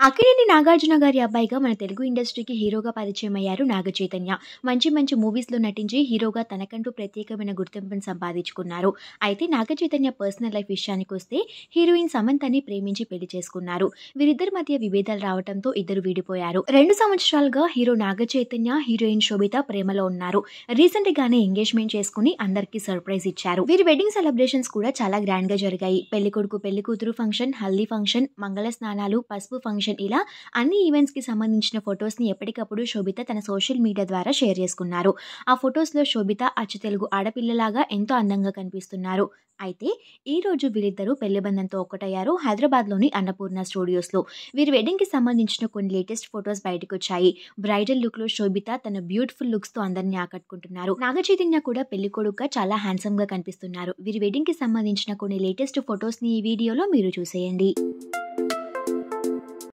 అక్కినేని నాగార్జున గారి అబ్బాయిగా మన తెలుగు ఇండస్ట్రీకి హీరోగా పరిచయం అయ్యారు నాగచైతన్య. మంచి మంచి మూవీస్‌లో నటించి హీరోగా తనకంటూ ప్రత్యేకమైన గుర్తింపును సంపాదించుకున్నారు. అయితే నాగచైతన్య పర్సనల్ లైఫ్ విషయానికొస్తే హీరోయిన్ సమంతని ప్రేమించి పెళ్లి చేసుకున్నారు. వీరిద్దరి మధ్య విభేదాలు రావడంతో ఇద్దరు విడిపోయారు. 2 సంవత్సరాలుగా హీరో నాగచైతన్య, హీరోయిన్ శోభిత ప్రేమలో ఉన్నారు. రీసెంట్‌గానే ఎంగేజ్‌మెంట్ చేసుకుని అందరికీ సర్ప్రైజ్ ఇచ్చారు. వీరి వెడ్డింగ్ సెలబ్రేషన్స్ కూడా చాలా గ్రాండ్‌గా జరిగాయి. పెళ్లికొడుకు, పెళ్లికూతురు ఫంక్షన్, హల్దీ ఫంక్షన్, మంగళ స్నానాలు, పసుపు ఫంక్షన్ ఇలా అన్ని ఈవెంట్స్‌కి సంబంధించిన ఫోటోస్‌ని ఎప్పటికప్పుడు శోభిత తన సోషల్ మీడియా ద్వారా షేర్ చేసుకున్నారు. ఆ ఫోటోస్‌లో శోభిత అచ్చు తెలుగు ఆడపిల్లలాగా ఎంతో అందంగా కనిపిస్తున్నారు. అయితే ఈ రోజు వీరిద్దరూ పెళ్లి బంధంతో ఒక్కటయ్యారు హైదరాబాద్‌లోని అన్నపూర్ణ స్టూడియోస్‌లో. వీరి వెడ్డింగ్‌కి సంబంధించిన కొన్ని లేటెస్ట్ ఫోటోస్ బయటకొచ్చాయి. బ్రైడల్ లుక్‌లో శోభిత తన బ్యూటిఫుల్ లుక్స్‌తో అందరిని ఆకట్టుకుంటున్నారు. నాగచైతన్య కూడా పెళ్లి కొడుకుగా చాలా హ్యాండ్సమ్‌గా కనిపిస్తున్నారు. వీరి వెడ్డింగ్‌కి సంబంధించిన కొన్ని లేటెస్ట్ ఫోటోస్‌ని ఈ వీడియోలో మీరు చూసేయండి.